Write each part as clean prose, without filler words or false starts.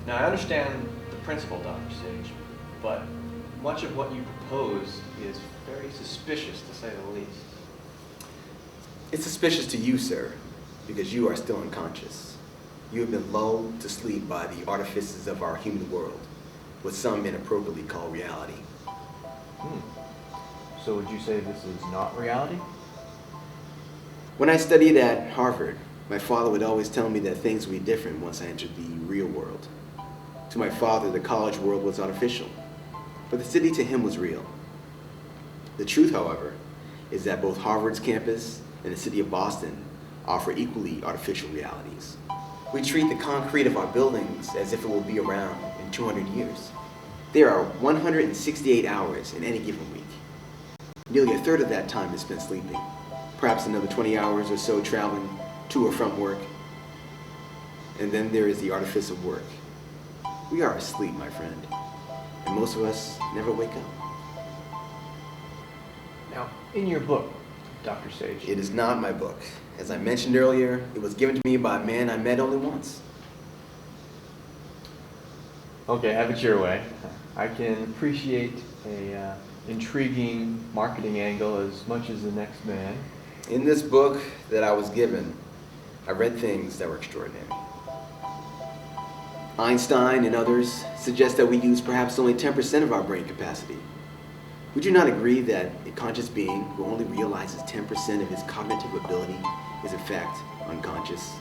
Now, I understand the principle, Dr. Sage, but much of what you propose is very suspicious, to say the least. It's suspicious to you, sir, because you are still unconscious. You have been lulled to sleep by the artifices of our human world, what some inappropriately call reality. So would you say this is not reality? When I studied at Harvard, my father would always tell me that things would be different once I entered the real world. To my father, the college world was artificial, but the city to him was real. The truth, however, is that both Harvard's campus and the city of Boston offer equally artificial realities. We treat the concrete of our buildings as if it will be around in 200 years. There are 168 hours in any given week. Nearly a third of that time is spent sleeping. Perhaps another 20 hours or so traveling to or from work. And then there is the artifice of work. We are asleep, my friend, and most of us never wake up. Now, in your book, Dr. Sage. It is not my book. As I mentioned earlier, it was given to me by a man I met only once. Okay, have it your way. I can appreciate a intriguing marketing angle as much as the next man. In this book that I was given, I read things that were extraordinary. Einstein and others suggest that we use perhaps only 10% of our brain capacity. Would you not agree that a conscious being who only realizes 10% of his cognitive ability is in fact unconscious?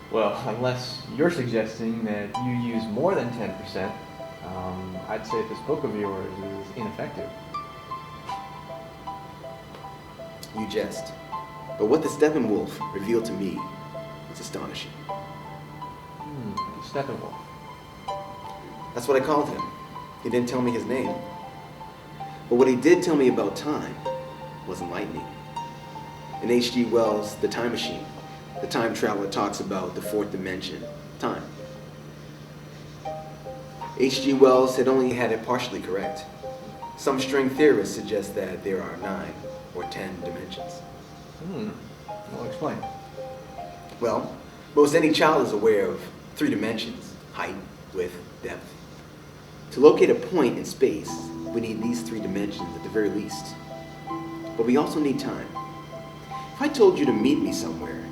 Well, unless you're suggesting that you use more than 10%, I'd say this book of yours is ineffective. You jest. But what the Steppenwolf revealed to me was astonishing. Steppenwolf. That's what I called him. He didn't tell me his name. But what he did tell me about time was enlightening. In H.G. Wells' The Time Machine, the time traveler talks about the fourth dimension, time. H.G. Wells had only had it partially correct. Some string theorists suggest that there are 9 or 10 dimensions. Well, explain. Well, most any child is aware of 3 dimensions: height, width, depth. To locate a point in space, we need these 3 dimensions at the very least. But we also need time. If I told you to meet me somewhere,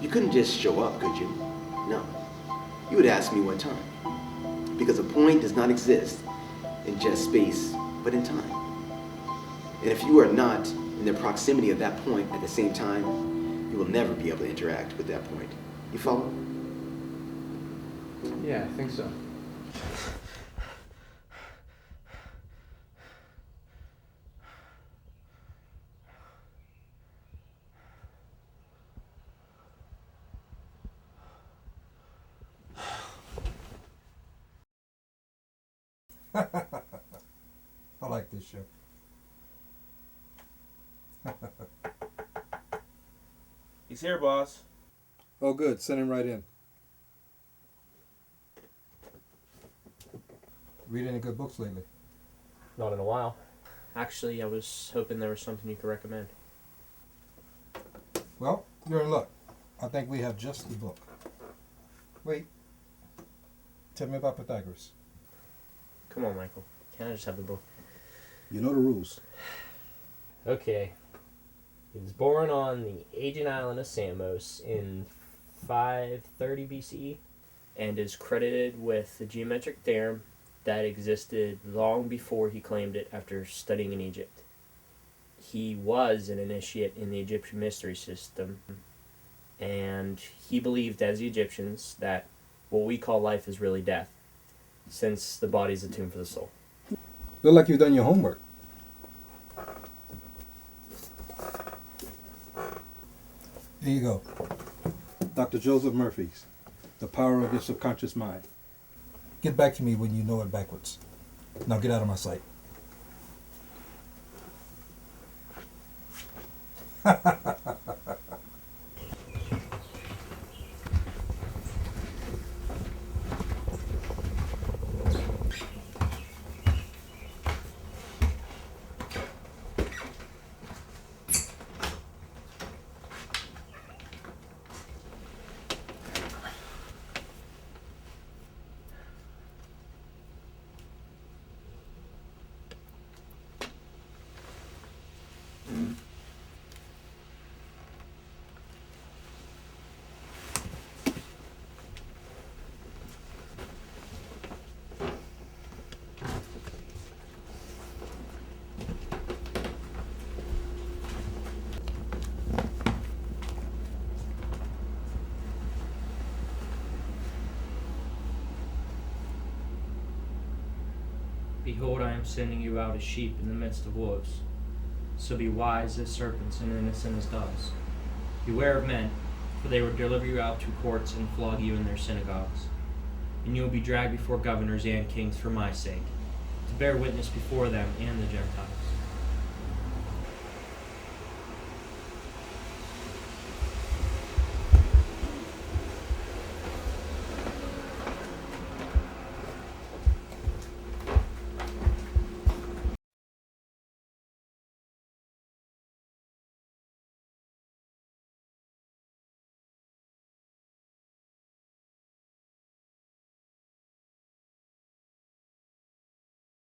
you couldn't just show up, could you? No. You would ask me what time. Because a point does not exist in just space, but in time. And if you are not in the proximity of that point at the same time, you will never be able to interact with that point. You follow? Yeah, I think so. I like this show. He's here, boss. Oh, good. Send him right in. Read any good books lately? Not in a while. Actually, I was hoping there was something you could recommend. Well, you're in luck. I think we have just the book. Wait. Tell me about Pythagoras. Come on, Michael. Can't I just have the book? You know the rules. Okay. He was born on the Aegean island of Samos in 530 BCE and is credited with the geometric theorem that existed long before he claimed it after studying in Egypt. He was an initiate in the Egyptian mystery system, and he believed, as the Egyptians, that what we call life is really death, since the body is a tomb for the soul. Look like you've done your homework. Here you go. Dr. Joseph Murphy's The Power of Your Subconscious Mind. Get back to me when you know it backwards. Now get out of my sight. Behold, I am sending you out as sheep in the midst of wolves. So be wise as serpents and innocent as doves. Beware of men, for they will deliver you out to courts and flog you in their synagogues. And you will be dragged before governors and kings for my sake, to bear witness before them and the Gentiles.